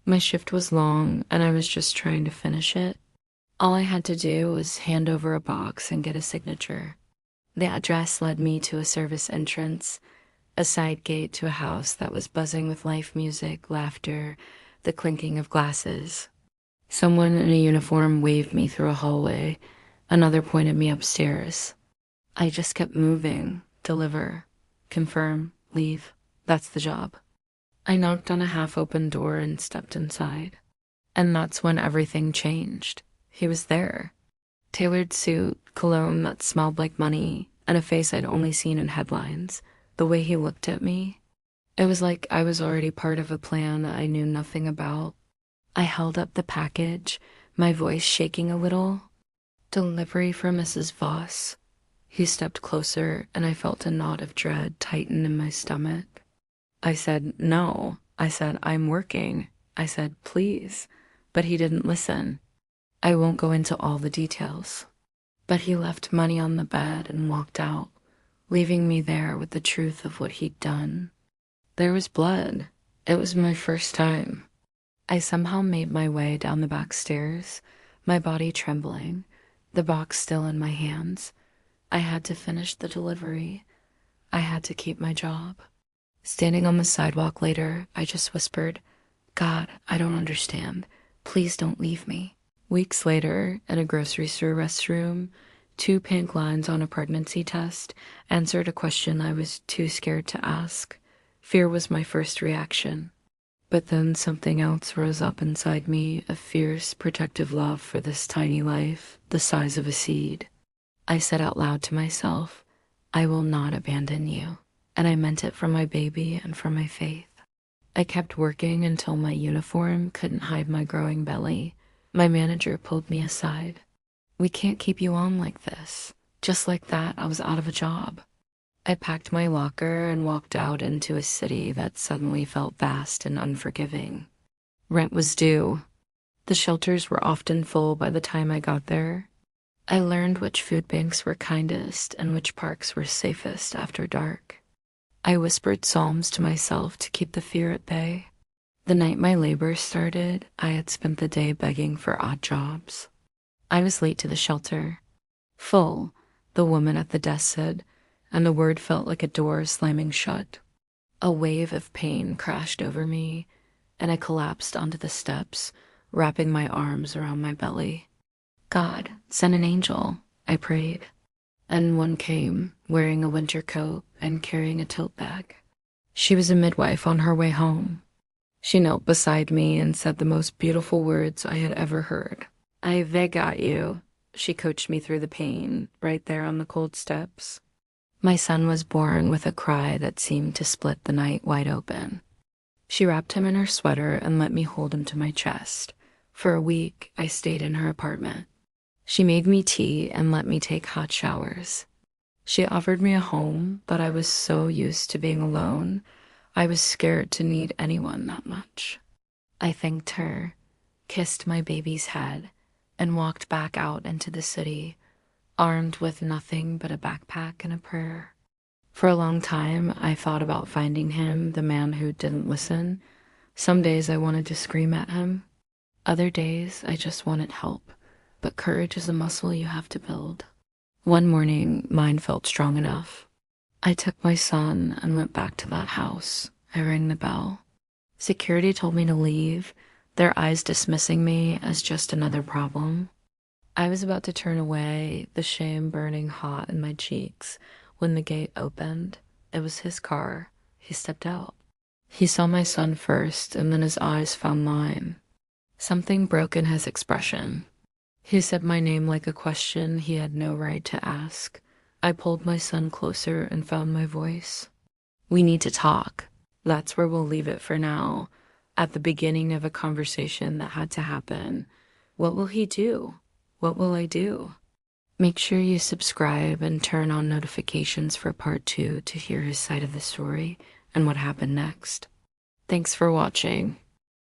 My shift was long, and I was just trying to finish it. All I had to do was hand over a box and get a signature. The address led me to a service entrance, a side gate to a house that was buzzing with life music, laughter, the clinking of glasses. Someone in a uniform waved me through a hallway. Another pointed me upstairs. I just kept moving, deliver, confirm, leave. That's the job. I knocked on a half-open door and stepped inside. And that's when everything changed. He was there. Tailored suit, cologne that smelled like money, and a face I'd only seen in headlines. The way he looked at me, it was like I was already part of a plan I knew nothing about. I held up the package, my voice shaking a little. Delivery for Mrs. Voss. He stepped closer, and I felt a knot of dread tighten in my stomach. I said, no. I said, I'm working. I said, please. But he didn't listen. I won't go into all the details. But he left money on the bed and walked out, leaving me there with the truth of what he'd done. There was blood. It was my first time. I somehow made my way down the back stairs, my body trembling, the box still in my hands. I had to finish the delivery. I had to keep my job. Standing on the sidewalk later, I just whispered, God, I don't understand. Please don't leave me. Weeks later, in a grocery store restroom, 2 pink lines on a pregnancy test answered a question I was too scared to ask. Fear was my first reaction. But then something else rose up inside me, a fierce, protective love for this tiny life, the size of a seed. I said out loud to myself, I will not abandon you. And I meant it for my baby and for my faith. I kept working until my uniform couldn't hide my growing belly. My manager pulled me aside. We can't keep you on like this. Just like that, I was out of a job. I packed my locker and walked out into a city that suddenly felt vast and unforgiving. Rent was due. The shelters were often full by the time I got there. I learned which food banks were kindest and which parks were safest after dark. I whispered psalms to myself to keep the fear at bay. The night my labor started, I had spent the day begging for odd jobs. I was late to the shelter. Full, the woman at the desk said, and the word felt like a door slamming shut. A wave of pain crashed over me, and I collapsed onto the steps, wrapping my arms around my belly. God, send an angel, I prayed. And one came, wearing a winter coat and carrying a tote bag. She was a midwife on her way home. She knelt beside me and said the most beautiful words I had ever heard. They got you. She coached me through the pain, right there on the cold steps. My son was born with a cry that seemed to split the night wide open. She wrapped him in her sweater and let me hold him to my chest. For a week, I stayed in her apartment. She made me tea and let me take hot showers. She offered me a home, but I was so used to being alone, I was scared to need anyone that much. I thanked her, kissed my baby's head, and walked back out into the city, armed with nothing but a backpack and a prayer. For a long time, I thought about finding him, the man who didn't listen. Some days I wanted to scream at him. Other days, I just wanted help. But courage is a muscle you have to build. One morning, mine felt strong enough. I took my son and went back to that house. I rang the bell. Security told me to leave, their eyes dismissing me as just another problem. I was about to turn away, the shame burning hot in my cheeks, when the gate opened. It was his car. He stepped out. He saw my son first, and then his eyes found mine. Something broke in his expression. He said my name like a question he had no right to ask. I pulled my son closer and found my voice. We need to talk. That's where we'll leave it for now. At the beginning of a conversation that had to happen. What will he do? What will I do? Make sure you subscribe and turn on notifications for part 2 to hear his side of the story and what happened next. Thanks for watching.